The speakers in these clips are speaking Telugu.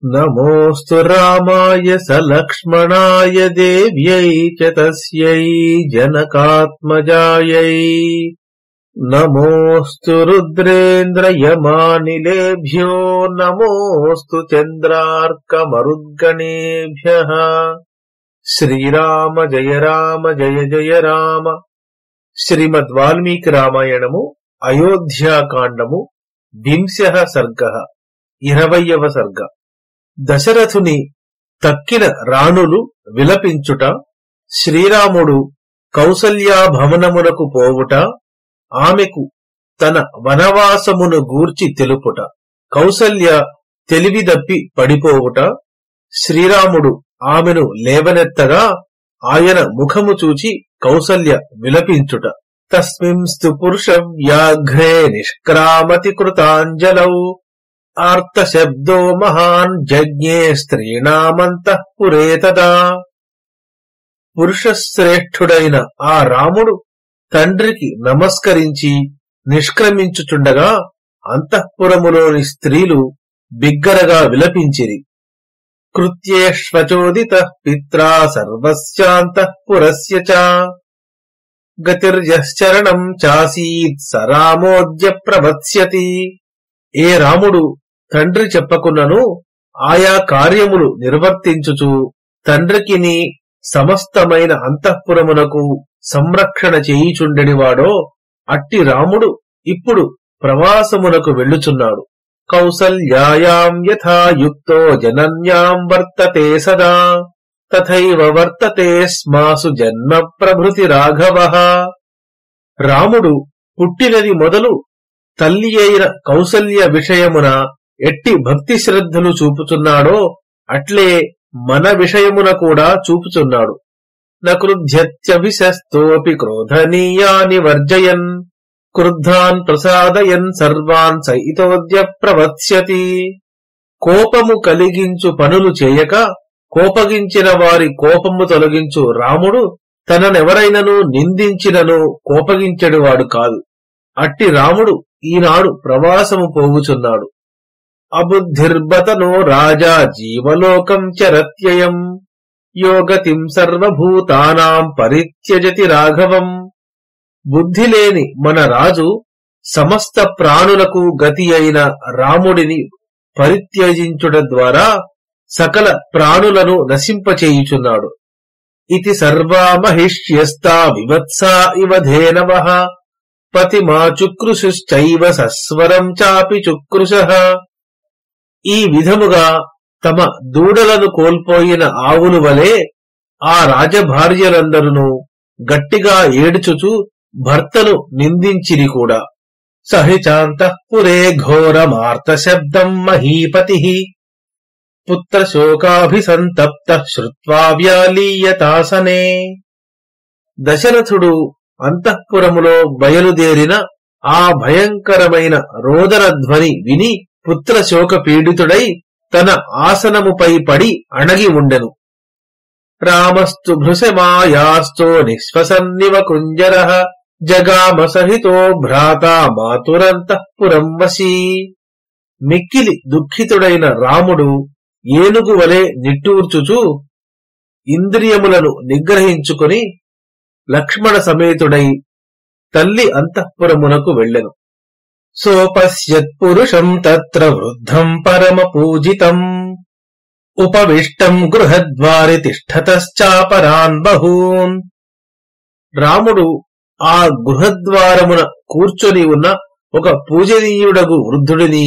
నమోస్తు రామాయ సలక్ష్మణాయ దేవ్యై చ తస్యై జనకాత్మజాయై నమోస్తు రుద్రేంద్రయమానిలేభ్యో నమోస్తు చంద్రార్కమరుద్గణేభ్యః. శ్రీరామ జయ జయ రామ. శ్రీమద్ వాల్మీకి రామాయణము అయోధ్యాకాండము 20వ సర్గః 20వ సర్గ. దశరథుని తక్కిన రాణులు విలపించుట, శ్రీరాముడు కౌసల్యా భవనమునకు పోవుట, ఆమెకు తన వనవాసమును గూర్చి తెలుపుట, కౌసల్య తెలివిదప్పి పడిపోవుట, శ్రీరాముడు ఆమెను లేవనెత్తగా ఆయన ముఖము చూచి కౌసల్య విలపించుట. తస్మింస్తు పురుష వ్యాఘ్రే నిష్క్రామతి కృతాంజలౌ ఆర్తశబ్దో మహాన్ జజ్ఞే స్త్రీణామంతఃపురే తదా. పురుషశ్రేష్ఠుడైన ఆ రాముడు తండ్రికి నమస్కరించి నిష్క్రమించుచుండగా అంతఃపురములోని స్త్రీలు బిగ్గరగా విలపించిరి. కృత్యేష్వచోదితః పిత్రా సర్వస్యాంతఃపురస్య చ గతిర్యశ్చరణం చాసీత్ స రామోద్య ప్రవత్స్యతి. ఏ రాముడు తండ్రి చెప్పకున్నను ఆయా కార్యములు నిర్వర్తించుచు తండ్రికిని సమస్తమైన అంతఃపురమునకు సంరక్షణ చేయుచుండెడివాడో అట్టి రాముడు ఇప్పుడు ప్రవాసమునకు వెళ్ళుచున్నాడు. కౌసల్యాయాం యథా యుక్తో జనన్యాం వర్తతే సదా తథైవ వర్తతే స్మాసు జన్మ ప్రభృతి రాఘవః. రాముడు పుట్టినది మొదలు తల్లి అయిన కౌసల్య విషయమున ఎట్టి భక్తి శ్రద్ధలు చూపుచున్నాడో అట్లే మన విషయమున కూడా చూపుచున్నాడు. నకృధ్యత్యభిశస్తోపి క్రోధనీయాని వర్జయన్ క్రుద్ధాన్ ప్రసాదయన్ సర్వాన్ సైతోద్య ప్రవత్స్యతి. కోపము కలిగించు పనులు చేయక కోపగించిన వారి కోపము తొలగించు రాముడు తననెవరైనను నిందించినను కోపగించెడువాడు కాదు. అట్టి రాముడు ఈనాడు ప్రవాసము పోవుచున్నాడు. అబుద్ధిర్బతనో రాజా జీవలోకం చరత్యయం యోగతిం సర్వభూతానాం పరిత్యజతి రాఘవం. బుద్ధిలేని మన రాజు సమస్త ప్రాణులకు గతి అయిన రాముడిని పరిత్యజించుట ద్వారా సకల ప్రాణులను నశింపచేయుచున్నాడు. ఇతి సర్వా మహిష్యస్తా వివత్సా ఇవ ధేనవః పతిమా చుక్రుషుశ్చైవ సస్వరం చాపి చుక్రుషః. ఈ విధముగా తమ దూడలను కోల్పోయిన ఆవులు వలె ఆ రాజభార్యలందరూ గట్టిగా ఏడ్చుచు భర్తను నిందించిరి కూడా. సహిచాంతఃపురే ఘోరమార్తశబ్దం మహీపతిః పుత్రశోకాభిసంతప్తః శ్రుత్వా వ్యాలీయతాసనే. దశరథుడు అంతఃపురములో బయలుదేరిన ఆ భయంకరమైన రోదన ధ్వని విని పుత్రశోక పీడితుడై తన ఆసనముపై పడి అణగి ఉండెను. రామస్తు భృశమాయాస్తో నిశ్వసన్నివ కుంజరః జగామ సహితో భ్రాతా మాతురంతఃపురం వశీ. మిక్కిలి దుఃఖితుడైన రాముడు ఏనుగు వలె నిట్టూర్చుచు ఇంద్రియములను నిగ్రహించుకుని లక్ష్మణ సమేతుడై తల్లి అంతఃపురమునకు వెళ్ళెను. సోపశ్యత్పురుషం తత్ర వృద్ధం పరమ పూజితం ఉపవిష్టం గృహద్వారి తిష్ఠతశ్చాపరాన్ బహూన్. రాముడు ఆ గృహద్వారమున కూర్చొని ఉన్న ఒక పూజనీయుడగు వృద్ధుడిని,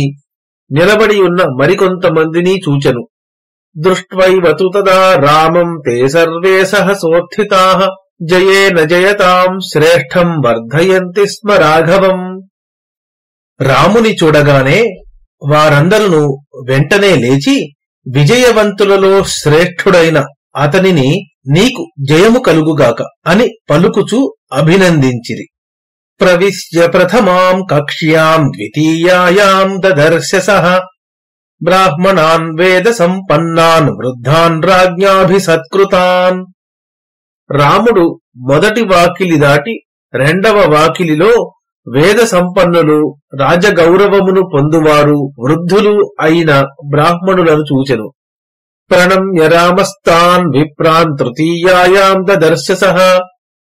నిలబడి ఉన్న మరికొంతమందిని చూచెను. దృష్ట్వైవతు తదా రామం తే సర్వే సహసోత్థితాః జయేన జయతాం శ్రేష్టం వర్ధయంతి స్మ రాఘవం. రాముని చూడగానే వారందరూ వెంటనే లేచి విజయవంతులలో శ్రేష్ఠుడైన అతనిని నీకు జయము కలుగుగాక అని పలుకుచూ అభినందించిరి. ప్రవిశ్య ప్రథమాం కక్ష్యాం ద్వితీయాయాం దదర్శ సః బ్రాహ్మణాన్ వేద సంపన్నాన్ వృద్ధాన్ రాజ్ఞాభిసత్కృతాన్. రాముడు మొదటి వాకిలి దాటి రెండవ వాకిలిలో వేద సంపన్నులు, రాజగౌరవమును పొందువారు, వృద్ధులు అయిన బ్రాహ్మణులను చూచెను. ప్రణమ్య రామస్తాన్ విప్రాన్ తృతీయాయాం దదర్శసః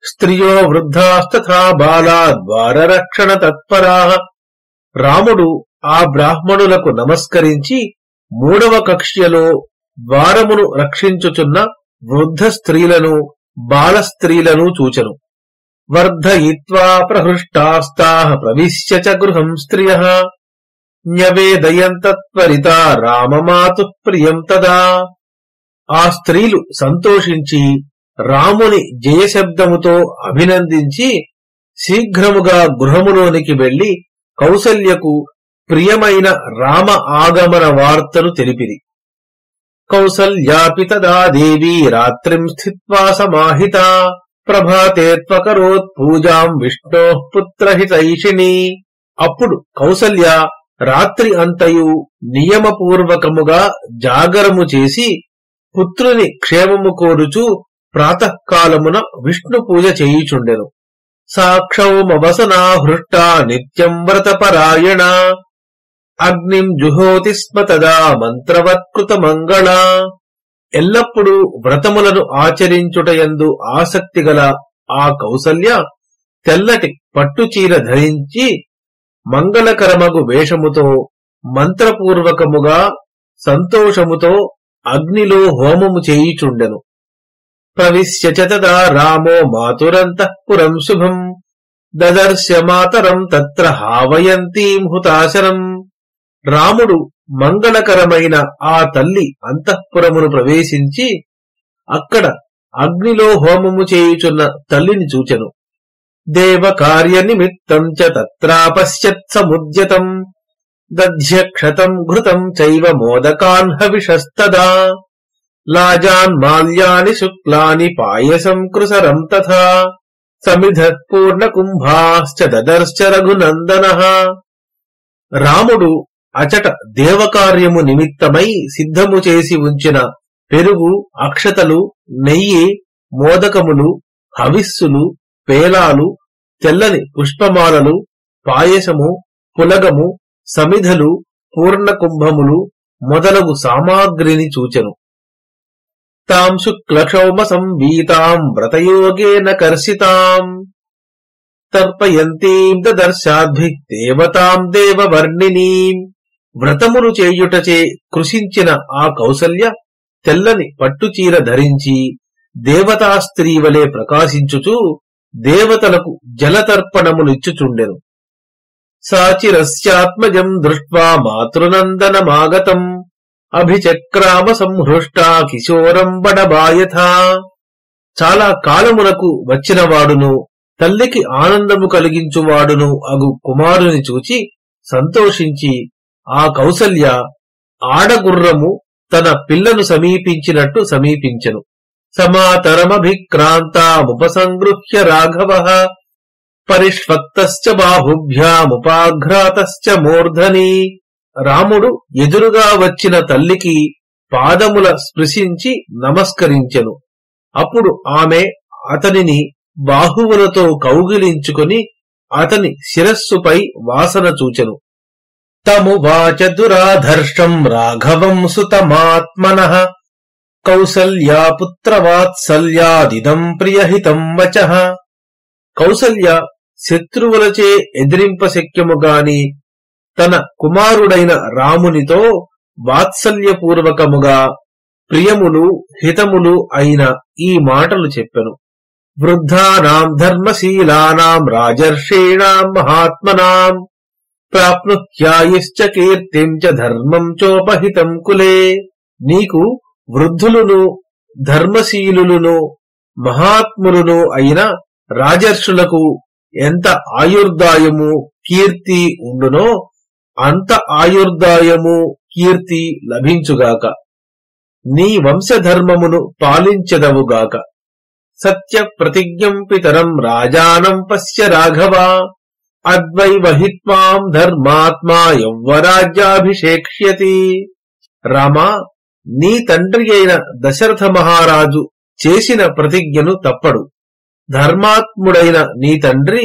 స్త్రియో వృద్ధాస్తథా బాలా ద్వారరక్షణ తత్పరాః. రాముడు ఆ బ్రాహ్మణులకు నమస్కరించి మూడవ కక్ష్యలో ద్వారమును రక్షించుచున్న వృద్ధ స్త్రీలను, బాల స్త్రీలను చూచెను. వర్ధయిత్వా ప్రహృష్టాస్తాః ప్రవిశ్య చ గృహం స్త్రియః న్యవేదయంతత్వరితా రామమాతుః ప్రియం తదా. ఆ స్త్రీలు సంతోషించి రాముని జయశబ్దముతో అభినందించి శీఘ్రముగా గృహములోనికి వెళ్లి కౌసల్యకు ప్రియమైన రామ ఆగమన వార్తను తెలిపిరి. కౌసల్యాపి తదా దేవీ రాత్రిం స్థిత్వా సమాహితా ప్రభాతే త్వకరోత్ పూజాం విష్ణోః పుత్రహితైషిణీ. అప్పుడు కౌసల్య రాత్రి అంతయు నియమపూర్వకముగా జాగరము చేసి పుత్రుని క్షేమము కోరుచు ప్రాతకాలమున విష్ణు పూజ చేయుచుండెను. సాక్షౌమవసనా హృష్టా నిత్యం వ్రతపరాయణ అగ్నిం జుహోతి స్మ తదా మంత్రవత్కృత మంగళ. ఎల్లప్పుడూ వ్రతములను ఆచరించుటయందు ఆసక్తి గల ఆ కౌసల్య తెల్లటి పట్టుచీర ధరించి మంగళకరమగు వేషముతో మంత్రపూర్వకముగా సంతోషముతో అగ్నిలో హోమము చేయుచుండెను. ప్రవిశ్య చ తదా రామో మాతురంతఃపురం శుభం దదర్శ మాతరం తత్ర హావయంతీం హుతాశనం. రాముడు మంగళకరమైన ఆ తల్లి అంతఃపురమును ప్రవేశించి అక్కడ అగ్నిలో హోమము చేయుచున్న తల్లిని చూచెను. దేవకార్య నిమిత్తం చ తత్రాపశ్యత్ సముద్యతం దధ్యక్షతం ఘృతం చైవ మోదకాన్ హవిషస్తదా లాజాన్ మాల్యాని శుక్లాని పాయసం కృసరం తథా సమిధత్ పూర్ణకుంభాశ్చ దదర్శ రఘునందనః. రాముడు అచట దేవకార్యము నిమిత్తమై సిద్ధము చేసి ఉంచిన పెరుగు, అక్షతలు, నెయ్యి, మోదకములు, హవిస్సులు, పేలాలు, తెల్లని పుష్పమాలలు, పాయసము, పులగము, సమిధలు, పూర్ణకుంభములు మొదలగు సామాగ్రిని చూచెను. తాం శుక్లక్షౌమ సంవీతాం వ్రతయోగేన కర్షితాం తర్పయంతీం దదర్శాద్భిః దేవతాం దేవవర్ణినీం. వ్రతమును చేయుటచే కృషించిన ఆ కౌసల్య తెల్లని పట్టుచీర ధరించి దేవతా స్త్రీ వలె ప్రకాశించుచూ దేవతలకు జలతర్పణములిచ్చుచుండెను. సాచిరస్యాత్మజం దృష్ట్వా మాతృనందనమాగతం అభిచక్రామ సంహృష్టా కిశోరం బడబాయథా. చాలా కాలమునకు వచ్చినవాడును తల్లికి ఆనందము కలిగించువాడును అగు కుమారుని చూచి సంతోషించి ఆ కౌసల్య ఆడగుర్రము తన పిల్లను సమీపించినట్టు సమీపించెను. సమాతరమభిక్రాంతాముపసంగృహ్య రాఘవః పరిష్వక్తశ్చ బాహుభ్యాముపాఘ్రాతశ్చ మూర్ధని. రాముడు ఎదురుగా వచ్చిన తల్లికి పాదముల స్పృశించి నమస్కరించెను. అప్పుడు ఆమె అతనిని బాహువులతో కౌగిలించుకొని అతని శిరస్సుపై వాసన చూచెను. తమువాచ దురాధర్షం రాఘవం సుతమాత్మనః కౌసల్యా పుత్రవాత్సల్యాదిదం ప్రియహితం వచః. కౌసల్య శత్రువులచే ఎదిరింపశక్యము గాని తన కుమారుడైన రామునితో వాత్సల్యపూర్వకముగా ప్రియములు హితములు అయిన ఈ మాటలు చెప్పెను. వృద్ధానాం ధర్మశీలానాం రాజర్షీణాం మహాత్మనాం ప్రాప్నుహ్యాయుశ్చ కీర్తిం చ ధర్మం చోపహితం కులే. నీకు వృద్ధులును ధర్మశీలులను మహాత్ములను అయిన రాజర్షులకు ఎంత ఆయుర్దాయము కీర్తి ఉండునో అంత ఆయుర్దాయము కీర్తి లభించుగాక. నీ వంశధర్మమును పాలించెదవుగాక. సత్య ప్రతిజ్ఞం పితరం రాజానం పశ్య రాఘవ అద్వైవహిత్వాం ధర్మాత్మా యౌవరాజ్యాభిషేక్ష్యతి. రామా, నీ తండ్రి అయిన దశరథ మహారాజు చేసిన ప్రతిజ్ఞను తప్పడు. ధర్మాత్ముడైన నీ తండ్రి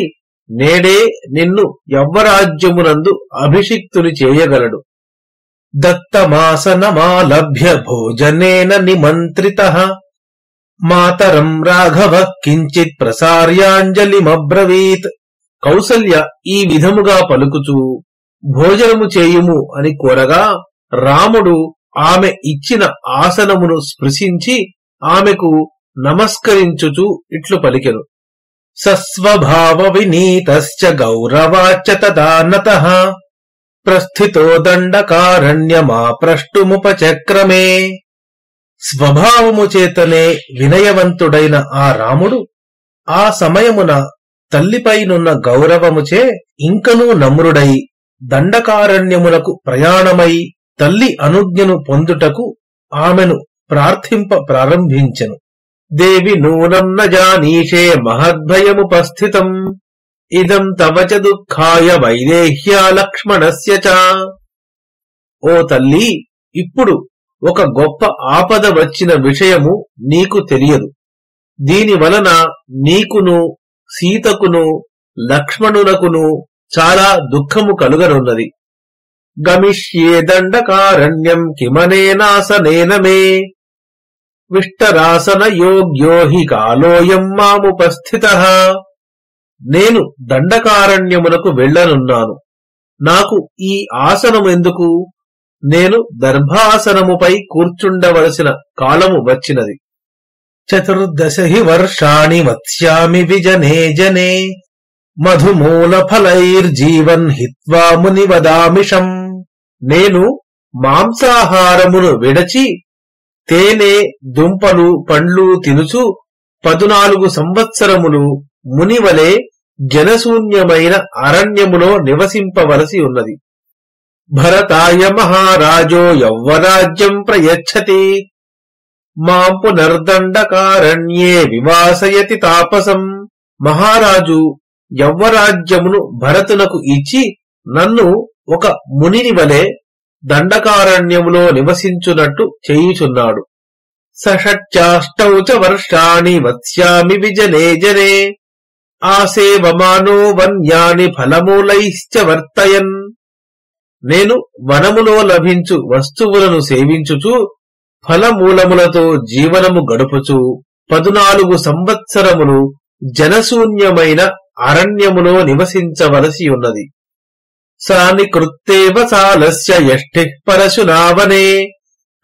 నేడే నిన్ను యవ్వరాజ్యమునందు అభిషిక్తుని చేయగలడు. దత్తమాసనమాలభ్య భోజనేన నిమంత్రితః మాతరం రాఘవ కించిత్ ప్రసార్యాంజలిమబ్రవీత్. కౌసల్య ఈ విధముగా పలుకుచూ భోజనము చేయుము అని కోరగా రాముడు ఆమె ఇచ్చిన ఆసనమును స్పృశించి ఆమెకు నమస్కరించుచు ఇట్లు పలికెను. సస్వభావ వినీతశ్చ గౌరవాచ్చ తదానతః ప్రస్థితో దండకారణ్యమాప్రష్టుముపచక్రమే. స్వభావము చేతనే వినయవంతుడైన ఆ రాముడు ఆ సమయమున తల్లిపైనున్న గౌరవముచే ఇంకనూ నమ్రుడై దండకారణ్యమునకు ప్రయాణమై తల్లి అనుజ్ఞను పొందుటకు ఆమెను ప్రార్థింప ప్రారంభించెను. దేవి నూనం న జానీషే మహద్భయముపస్థితం ఇదం తవ చ దుఃఖాయ వైదేహ్యా లక్ష్మణస్య చ. ఓ తల్లి, ఇప్పుడు ఒక గొప్ప ఆపద వచ్చిన విషయము నీకు తెలియదు. దీని వలన నీకును సీతకును లక్ష్మణునకును చాలా దుఃఖము కలుగనున్నది. గమిష్యే దండకారణ్యం కిమనేనాసనేన మే విష్టరాసన యోగ్యో హి కాలోయం మాముపస్థితః. నేను దండకారణ్యమునకు వెళ్ళనున్నాను. నాకు ఈ ఆసనమెందుకు? నేను దర్భాసనముపై కూర్చుండవలసిన కాలము వచ్చినది. 14 వర్షాణి వత్స్యామి విజనే జనే మధుమూల ఫలైర్జీవన్ హిత్వా మునివదామిషం. నేను మాంసాహారమును విడచి తేనె దుంపలు పండ్లు తినుచు 14 సంవత్సరములు మునివలే జనశూన్యమైన అరణ్యములో నివసింపవలసి ఉన్నది. భరతాయ మహారాజో యవ్వరాజ్యం ప్రయచ్చతి మాం పునర్దండకారణ్యే వివాసయతి తాపసం. మహారాజు యవ్వరాజ్యమును భరతునకు ఇచ్చి నన్ను ఒక మునిని వలె దండకారణ్యములో నివసించునట్టు చేయుచున్నాడు. సషట్చాష్టౌ చ వర్షాణి వత్స్యామి విజనే జనే ఆసేవమానో వన్యాని ఫలమూలైశ్చ వర్తయన్. నేను వనములో లభించు వస్తువులను సేవించుచు ఫలమూలములతో జీవనము గడుపుచు 14 సంవత్సరములు జనశూన్యమైన అరణ్యములో నివసించవలసి ఉన్నది. సాని కృత్తేవ సాలస్య యష్టిః పరశునావనే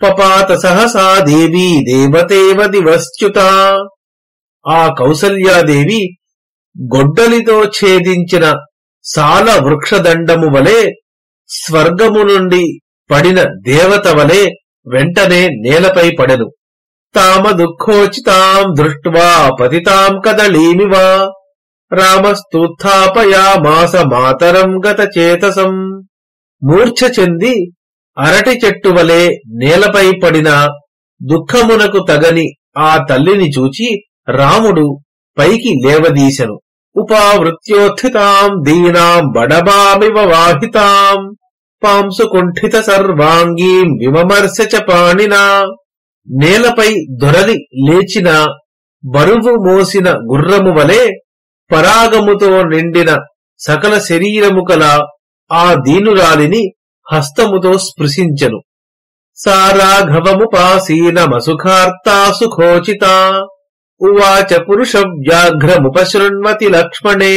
పపాత సహసా దేవీ దేవతేవ దివశ్చ్యుత. ఆ కౌసల్యాదేవి గొడ్డలితో ఛేదించిన సాల వృక్షదండము వలె స్వర్గము నుండి పడిన దేవత వలె వెంటనే నేలపై పడెను. తామ దుఃఖోచితాం దృష్ట్వా పతితాం కదళీమివ రామస్తూత్థాపయామాస మాతరం గత చేతసం. మూర్ఛ చెంది అరటి చెట్టు వలె నేలపై పడిన దుఃఖమునకు తగని ఆ తల్లిని చూచి రాముడు పైకి లేవదీశను. ఉపావృత్యోత్థితాం దీనాం బడబామివ వాహితాం పాంసు కుంఠిత సర్వాంగీం విమమర్శ చ పాణినా. నేలపై దొరలి లేచిన బరువు మోసిన గుర్రము వలె పరాగముతో నిండిన సకల శరీరము కల ఆ దీనురాలిని హస్తముతో స్పృశించెను. సారాఘవముపాసీనమసుఖార్తా సుఖోచిత ఉవాచ పురుష వ్యాఘ్రముపశృణ్వతి లక్ష్మణే.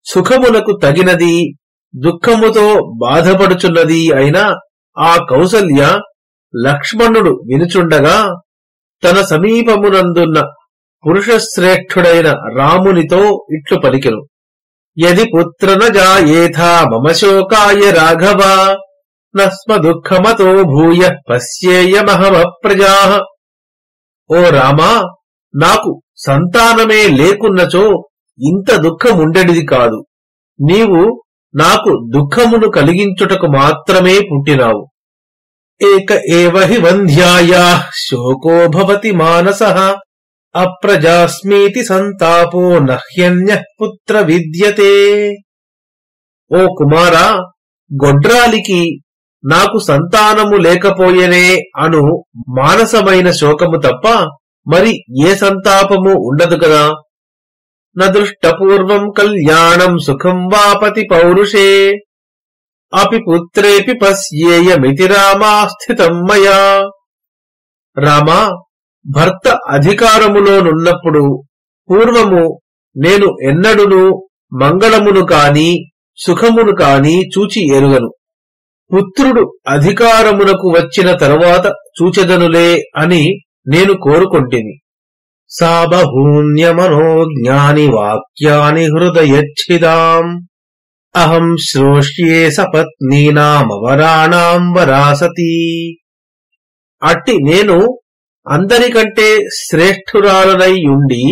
సుఖమునకు తగినది దుఃఖముతో బాధపడుచున్నది అయిన ఆ కౌసల్య లక్ష్మణుడు వినుచుండగా తన సమీపమునందున్న పురుషశ్రేష్ఠుడైన రామునితో ఇట్లు పలికెను. యది పుత్ర న జాయేథా మమ శోకాయ రాఘవ నస్మ దుఃఖమతో భూయ పశ్యేయమహమప్రజాః. ఓ రామా, నాకు సంతానమే లేకున్నచో ఇంత దుఃఖముండెడిది కాదు. నీవు నాకు దుఃఖమును కలిగించుటకు మాత్రమే పుట్టినావు. ఏక ఏవ హి వంధ్యాయాః శోకో భవతి మానసః అప్రజాస్మీతి సంతాపో నహ్యన్యః పుత్ర విద్యతే. ఓ కుమారా, గొడ్రాలికి నాకు సంతానము లేకపోయేనే అను మానసమైన శోకము తప్ప మరి ఏ సంతాపము ఉండదు కదా. న దృష్టపూర్వం కళ్యాణం సుఖం వాపతి పౌరుషే అపి పుత్రేపి పశ్యేయమితి రామా స్థితం మయా. రామా, భర్త అధికారములోనున్నప్పుడు పూర్వము నేను ఎన్నడును మంగళమును కాని సుఖమును కాని చూచి ఎరుగను. పుత్రుడు అధికారమునకు వచ్చిన తరువాత చూచెదనులే అని నేను కోరుకొంటిని. సా బహూన్యమనో జ్ఞాని వాక్యాని హృదయచ్ఛిదాం అహం శ్రోష్యే సపత్నీనామవరాణాం వరాసతి. అట్టి నేను అందరికంటే శ్రేష్ఠురాలనై ఉండి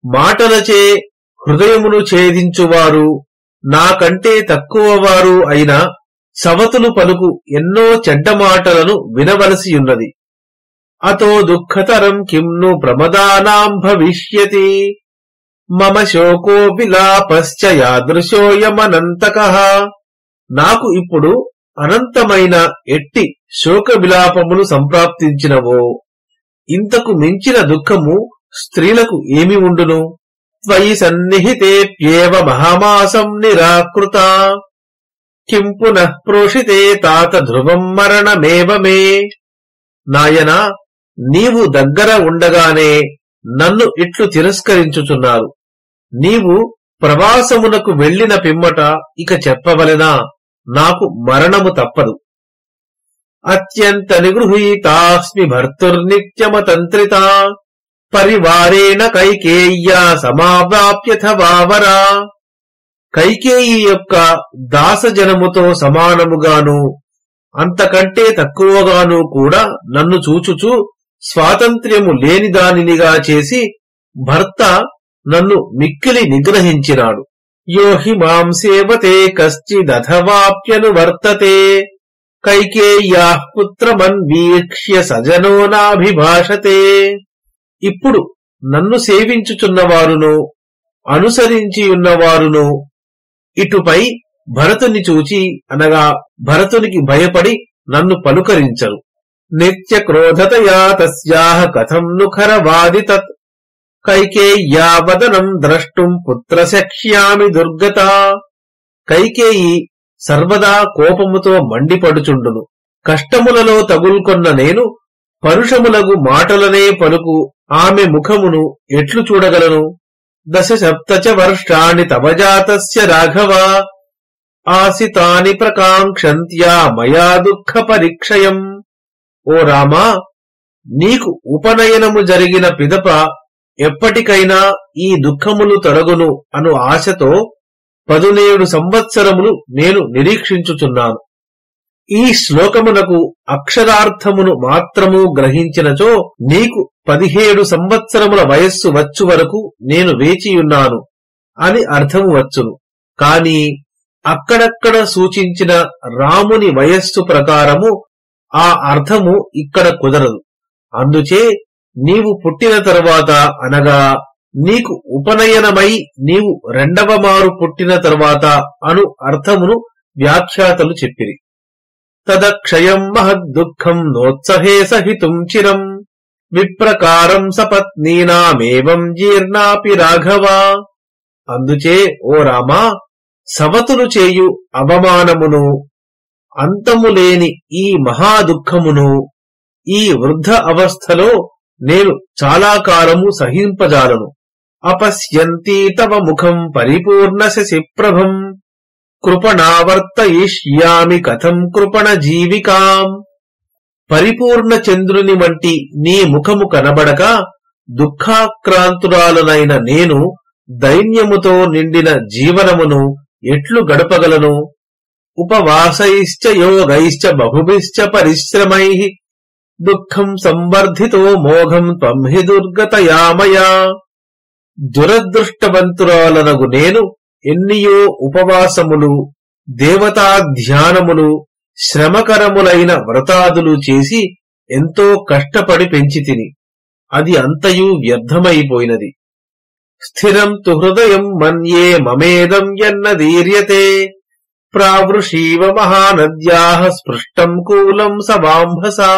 మాటలచే హృదయమును ఛేదించువారు నాకంటే తక్కువవారు అయిన సవతులు పలుకు ఎన్నో చెడ్డ మాటలను వినవలసియున్నది. అతో దుఃఖతరం కిమ్ను ప్రమదానాం భవిష్యతి మమ శోకో విలాపశ్చ యాదృశోయమనంతకః. నాకు ఇప్పుడు అనంతమైన ఎట్టి శోక విలాపములు సంప్రాప్తించినవో ఇంతకు మించిన దుఃఖము స్త్రీలకు ఏమి ఉండును. త్వయి సన్నిహితేప్యేవ మహామాసం నిరాకృత కిం పునః ప్రోషితే తాత ధ్రువం మరణమేవ మే. నాయనా, నీవు దగ్గర ఉండగానే నన్ను ఇట్లు తిరస్కరించుచున్నారు. నీవు ప్రవాసమునకు వెళ్లిన పిమ్మట ఇక చెప్పవలెనా, నాకు మరణము తప్పదు. అత్యంత నిగృహీతాస్మి భర్తుర్నిత్యమతంత్రిత పరివారేణ కైకేయ్యా సమావ్యాప్యథ వావరా. కైకేయి యొక్క దాసజనముతో సమానముగాను అంతకంటే తక్కువగాను కూడా నన్ను చూచుచూ స్వాతంత్ర్యము లేని దానినిగా చేసి భర్త నన్ను మిక్కిలి నిగ్రహించినాడు. యోహి మాం సేవతే కశ్చిదథవాప్యనువర్తతే కైకేయ్యాః పుత్రమన్వీక్ష్య సజనో నాభిభాషతే. ఇప్పుడు నన్ను సేవించుచున్నవారును అనుసరించియున్నవారును ఇటుపై భరతుని చూచి అనగా భరతునికి భయపడి నన్ను పలుకరించరు. నిత్య క్రోధతయా తస్యాః కథం ను ఖరవాది తత్ కైకేయ్యా వదనం ద్రష్టుం పుత్రశక్ష్యామి దుర్గత. కైకేయి సర్వదా కోపముతో మండిపడుచుండును. కష్టములలో తగులుకొన్న నేను పరుషములగు మాటలనే పలుకు ఆమె ముఖమును ఎట్లు చూడగలను. 17 వర్షాణి తవ జాతస్య రాఘవ ఆసితాని ప్రకాంక్షంత్యా మయా దుఃఖ పరీక్షయం. ఓ రామా, నీకు ఉపనయనము జరిగిన పిదప ఎప్పటికైనా ఈ దుఃఖములు తొలగును అను ఆశతో 17 సంవత్సరములు నేను నిరీక్షించుచున్నాను. ఈ శ్లోకమునకు అక్షరార్థమును మాత్రము గ్రహించినచో నీకు 17 సంవత్సరముల వయస్సు వచ్చు వరకు నేను వేచియున్నాను అని అర్థము వచ్చును. కాని అక్కడక్కడ సూచించిన రాముని వయస్సు ప్రకారము ఆ అర్థము ఇక్కడ కుదరదు. అందుచే నీవు పుట్టిన తరువాత అనగా నీకు ఉపనయనమై నీవు రెండవ మారు పుట్టిన తరువాత అను అర్థమును వ్యాఖ్యాతలు చెప్పిరి. తదక్షయం మహద్దుఃఖం నోత్సహే సహితుం చిరం విప్రకారం సపత్నీనామేవం జీర్ణాపి రాఘవ. అందుచే ఓ రామా, సవతులు చేయు అవమానమును అంతములేని ఈ మహాదుఃఖమును ఈ వృద్ధ అవస్థలో నేను చాలా కాలము సహింపజాలను. అపశ్యంతి తవ ముఖం పరిపూర్ణ శశిప్రభం కృపణావర్తయిష్యామి కథం కృపణ జీవికాం. పరిపూర్ణ చంద్రుని వంటి నీ ముఖము కనబడక దుఃఖాక్రాంతురాలనైన నేను దైన్యముతో నిండిన జీవనమును ఎట్లు గడపగలను. ఉపవాసైశ్చ యోగైశ్చ బహుభిశ్చ పరిశ్రమైః దుఃఖం సంవర్ధితో మోఘం త్వం హి దుర్గతయామయా. దురదృష్టవంతురాలనగు నేను ఎన్నియో ఉపవాసములు దేవతాధ్యానములు శ్రమకరములైన వ్రతాదులు చేసి ఎంతో కష్టపడి పెంచితిని. అది అంతయు వ్యర్థమైపోయినది. స్థిరం తు హృదయం మన్యే మమేదం యన్నదీర్యతే ప్రావృషీవ మహానద్యాః స్పృష్టం కూలం సవాంభసా.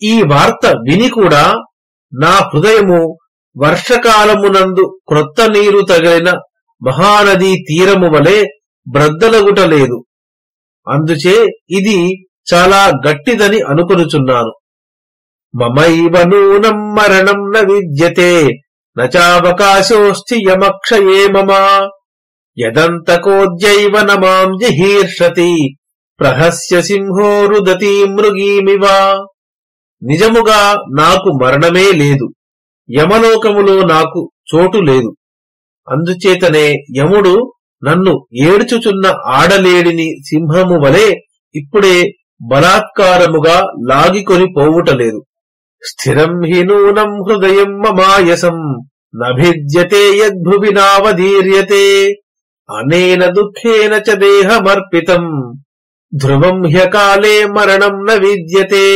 ఈ వార్త విని కూడా నా హృదయము వర్షకాలమునందు క్రొత్త నీరు తగిలిన మహానదీ తీరము వలె బ్రద్దలగుటలేదు. అందుచే ఇది చాలా గట్టిదని అనుకొనుచున్నాను. మమైవ నూనం మరణం న విద్యతే నచావకాశోస్తి యమక్షయే మమ యదంతకోద్యైవ నమాం జహీర్షతి ప్రహస్య సింహో రుదతి మృగీమివ. నిజముగా నాకు మరణమే లేదు, యమలోకములో నాకు చోటు లేదు. అందుచేతనే యముడు నన్ను ఏడ్చుచున్న ఆడలేడిని సింహము వలె ఇప్పుడే బలాత్కారముగా లాగికొని పోవుటలేదు. స్థిరం హి నూనం హృదయం మమాయసం నభిద్యతే యద్భువి నావధీర్యతే అనేన దుఃఖేన చ దేహమర్పితం ధ్రువం హ్యకాలే మరణం న విద్యతే.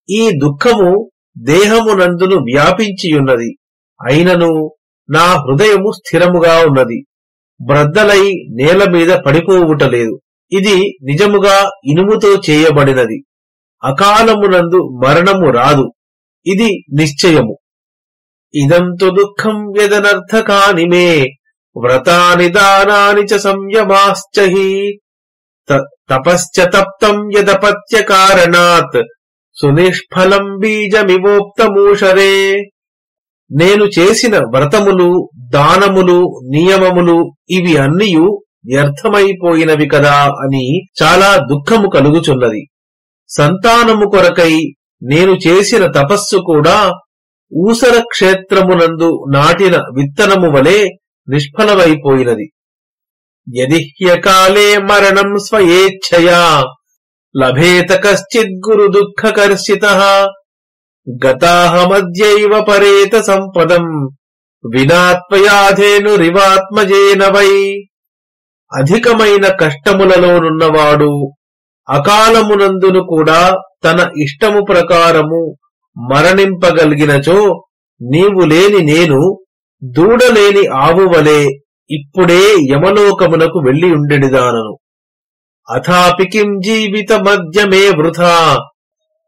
ఈ దుఃఖము దేహమునందును వ్యాపించియున్నది, అయినను నా హృదయము స్థిరముగా ఉన్నది, బ్రద్దలై నేల మీద పడిపోవుటలేదు. ఇది నిజముగా ఇనుముతో చేయబడినది. అకాలమునందు మరణము రాదు, ఇది నిశ్చయము. ఇదంతు దుఃఖం యదనర్థకాని మే వ్రతాని దానాని చ సంయమాశ్చ హి తపశ్చ తప్తం యదపత్య కారణాత్ సునిష్ఫలం బీజమివోక్తమూషరే. నేను చేసిన వ్రతములు, దానములు, నియమములు ఇవి అన్నియు వ్యర్థమైపోయినవి కదా అని చాలా దుఃఖము కలుగుచున్నది. సంతానము కొరకై నేను చేసిన తపస్సు కూడా ఊసర క్షేత్రమునందు నాటిన విత్తనము వలె నిష్ఫలమైపోయినది. యది హ్యకాలే మరణం స్వయేచ్ఛయా లభేత కశ్చిద్ గురు దుఃఖకర్షితః గతాహమద్యైవ పరేత సంపదం వినాత్మయాధేనురివాత్మజేన వై. అధికమైన కష్టములలోనున్నవాడు అకాలమునందును కూడా తన ఇష్టము ప్రకారము మరణింపగలిగినచో నీవు లేని నేను దూడలేని ఆవువలే ఇప్పుడే యమలోకమునకు వెళ్లి ఉండెడిదానను. అథాపి కిం జీవితమద్య మే వృథా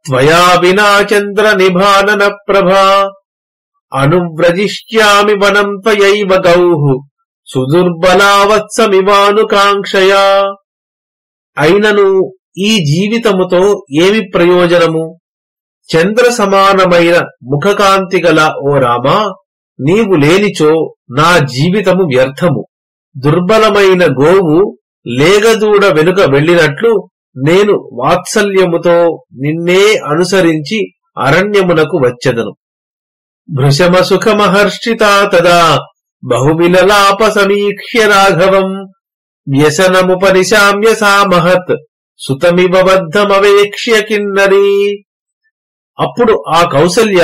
త్వయా వినా చంద్ర నిభానన ప్రభా అనువ్రజిష్యామి వనం త్వయైవ గౌః సుదుర్బలావత్సమివానుకాంక్షయా. అయినను ఈ జీవితముతో ఏమి ప్రయోజనము? చంద్ర సమానమైన ముఖకాంతి గల ఓ రామా, నీవు లేనిచో నా జీవితము వ్యర్థము. దుర్బలమైన గోవు లేగదూడ వెనుక వెళ్ళినట్లు నేను వాత్సల్యముతో నిన్నే అనుసరించి అరణ్యమునకు వచ్చెదను. భృశమ సుఖమహర్షితా తదా బహువిలలాప సమీక్ష్య రాఘవం వ్యసనముపనిశామ్య సామహత్ సుతమివ బద్ధమవేక్ష్య కిన్నరీ. అప్పుడు ఆ కౌసల్య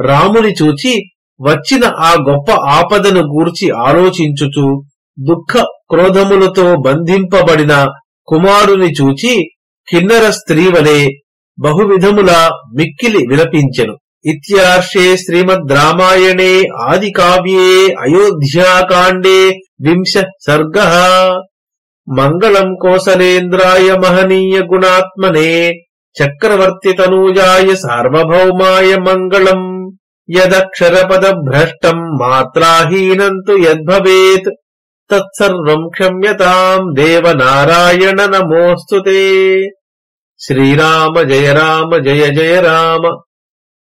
రాముని చూచి వచ్చిన ఆ గొప్ప ఆపదను గూర్చి ఆలోచించుచు దుఃఖ క్రోధములతో బంధింపబడిన కుమారుని చూచి కిన్నర స్త్రీవలే బహువిధముల మిక్కిలి విలపించెను. ఇత్యార్షే శ్రీమద్ రామాయణే ఆది కావ్యే అయోధ్యాకాండే 20 సర్గః. మంగళం కోసలేంద్రాయ మహనీయ గుణాత్మనే చక్రవర్తి తనూజాయ సార్వభౌమాయ మంగళం. యదక్షరపద భ్రష్టం మాత్రాహీనం తు యద్భవేత్ తత్సర్వం క్షమ్యతాం దేవనారాయణ నమోస్తుతే. శ్రీరామ జయ రామ జయ జయ రామ.